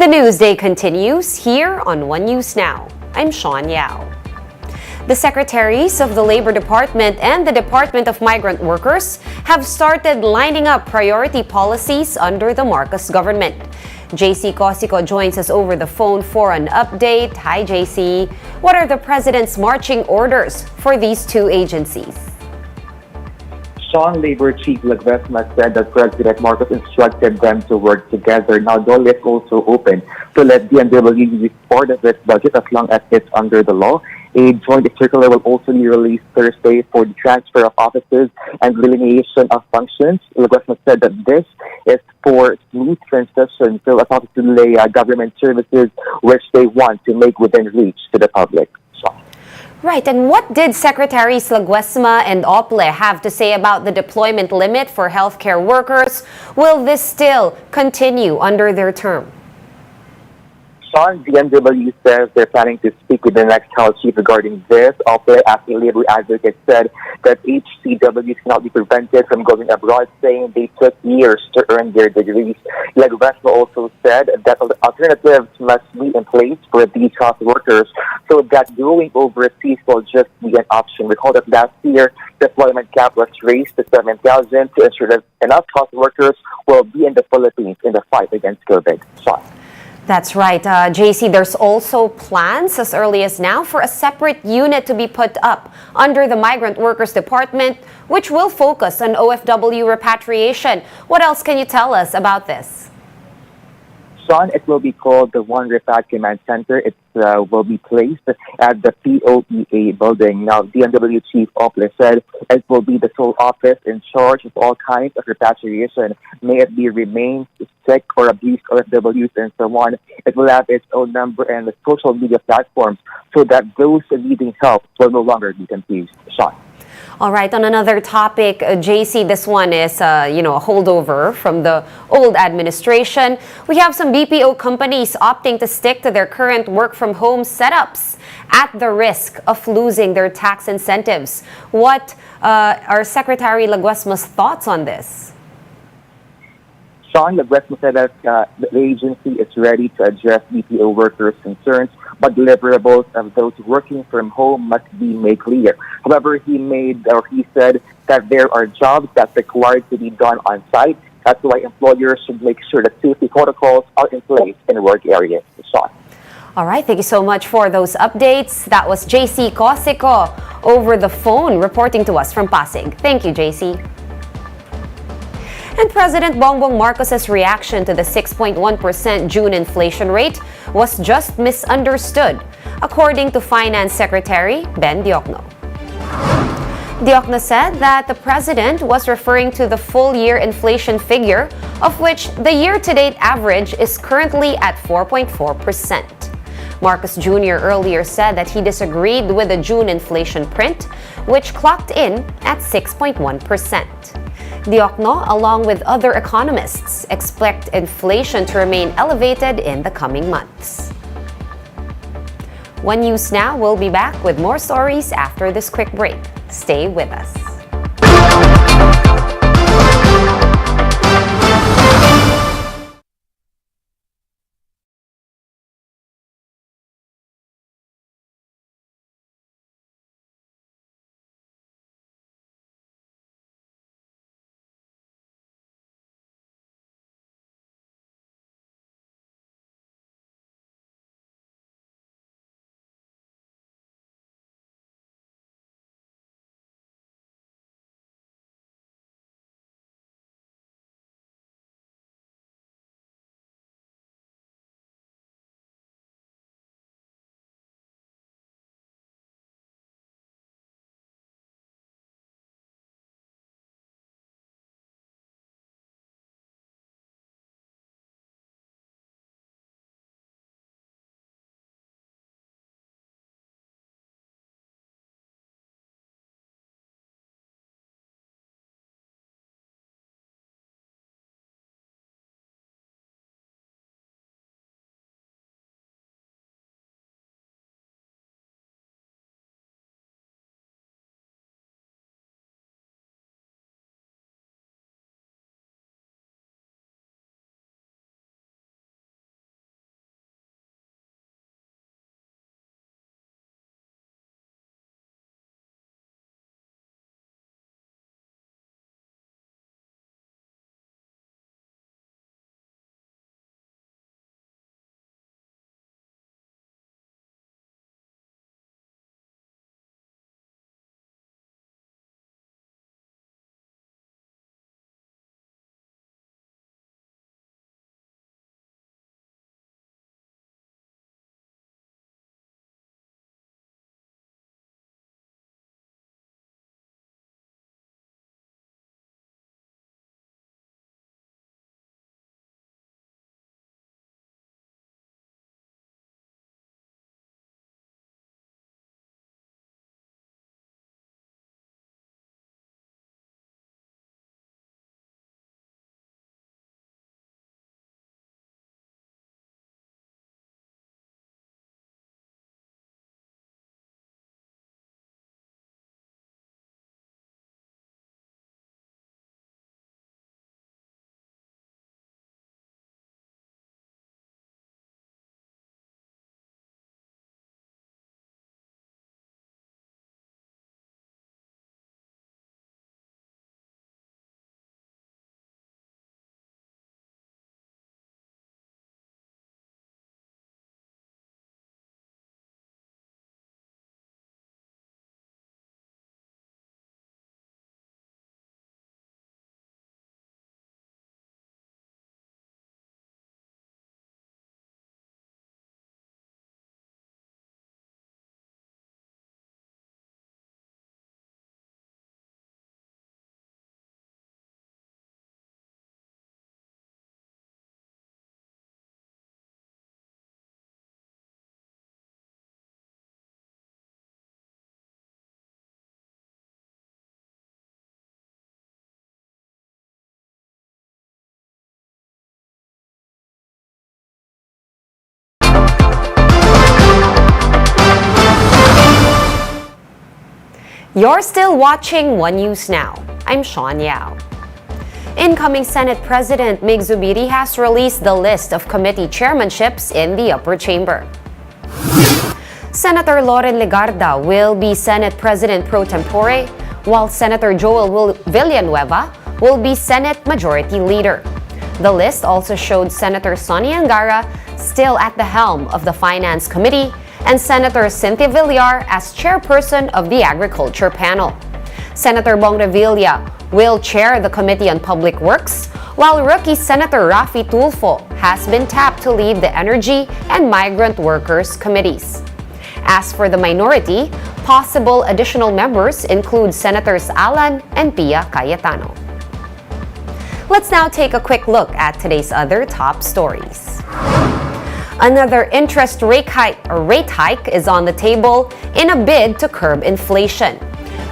The news day continues here on One News Now. I'm Sean Yao. The secretaries of the Labor Department and the Department of Migrant Workers have started lining up priority policies under the Marcos government. JC Cosico joins us over the phone for an update. Hi, JC. What are the President's marching orders for these two agencies? Labor Chief Ledesma said that President Marcos instructed them to work together. Now, DOLE is also open to let DMW use part of its budget as long as it's under the law. A joint circular will also be released Thursday for the transfer of offices and delineation of functions. Ledesma said that this is for smooth transition to a to lay government services which they want to make within reach to the public. Right, and what did Secretaries Ledesma and DOLE have to say about the deployment limit for healthcare workers? Will this still continue under their term? DMW says they're planning to speak with the next House chief regarding this. DOLE, as a labor advocate, said that HCWs cannot be prevented from going abroad, saying they took years to earn their degrees. Ledesma also said that alternatives must be in place for these health workers so that going overseas will just be an option. Recall that last year, deployment cap was raised to 7,000 to ensure that enough health workers will be in the Philippines in the fight against COVID. That's right. JC, there's also plans as early as now for a separate unit to be put up under the Migrant Workers Department, which will focus on OFW repatriation. What else can you tell us about this? It will be called the One Repat Command Center. It will be placed at the POEA building. Now, DMW Chief DOLE said it will be the sole office in charge of all kinds of repatriation, may it be remained, sick, or abused OFWs, and so on. It will have its own number and social media platforms so that those needing help will no longer be confused. All right, on another topic, JC, this one is, a holdover from the old administration. We have some BPO companies opting to stick to their current work-from-home setups at the risk of losing their tax incentives. What are Secretary Ledesma's thoughts on this? Ledesma said that the agency is ready to address BPO workers' concerns, but deliverables of those working from home must be made clear. However, he said that there are jobs that's required to be done on site. That's why employers should make sure that safety protocols are in place in work areas. All right, thank you so much for those updates. That was JC Cosico over the phone reporting to us from Pasig. Thank you, JC. And President Bongbong Marcos's reaction to the 6.1% June inflation rate was just misunderstood, according to Finance Secretary Ben Diokno. Diokno said that the president was referring to the full-year inflation figure, of which the year-to-date average is currently at 4.4%. Marcos Jr. earlier said that he disagreed with the June inflation print, which clocked in at 6.1%. Diokno, along with other economists, expect inflation to remain elevated in the coming months. One News Now will be back with more stories after this quick break. Stay with us. You're still watching One News Now. I'm Sean Yao. Incoming Senate President Mig Zubiri has released the list of committee chairmanships in the upper chamber. Senator Loren Legarda will be Senate President pro tempore, while Senator Joel Villanueva will be Senate Majority Leader. The list also showed Senator Sonny Angara still at the helm of the Finance Committee and Senator Cynthia Villar as chairperson of the Agriculture Panel. Senator Bong Revilla will chair the Committee on Public Works, while rookie Senator Raffy Tulfo has been tapped to lead the Energy and Migrant Workers Committees. As for the minority, possible additional members include Senators Alan and Pia Cayetano. Let's now take a quick look at today's other top stories. Another interest rate hike is on the table in a bid to curb inflation.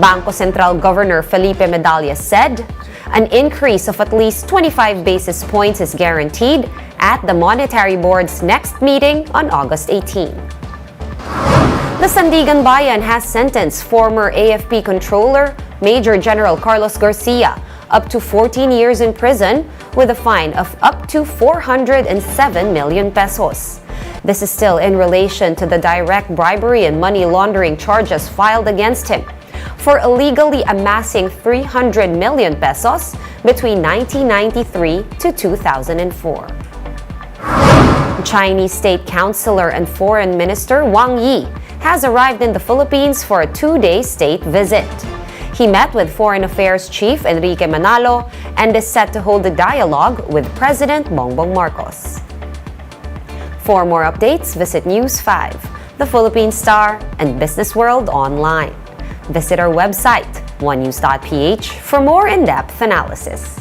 Bangko Sentral Governor Felipe Medalla said an increase of at least 25 basis points is guaranteed at the Monetary Board's next meeting on August 18. The Sandigan Bayan has sentenced former AFP Controller Major General Carlos Garcia up to 14 years in prison with a fine of up to 407 million pesos. This is still in relation to the direct bribery and money laundering charges filed against him for illegally amassing 300 million pesos between 1993 to 2004. Chinese State Councilor and Foreign Minister Wang Yi has arrived in the Philippines for a 2-day state visit. He met with Foreign Affairs Chief Enrique Manalo and is set to hold a dialogue with President Bongbong Marcos. For more updates, visit News 5, The Philippine Star, and Business World online. Visit our website, onenews.ph, for more in-depth analysis.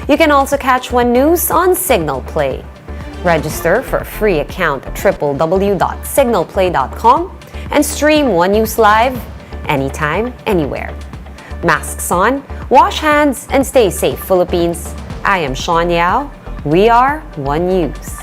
You can also catch One News on Signal Play. Register for a free account at www.signalplay.com and stream One News live anytime, anywhere. Masks on, wash hands, and stay safe, Philippines. I am Sean Yao. We are One News.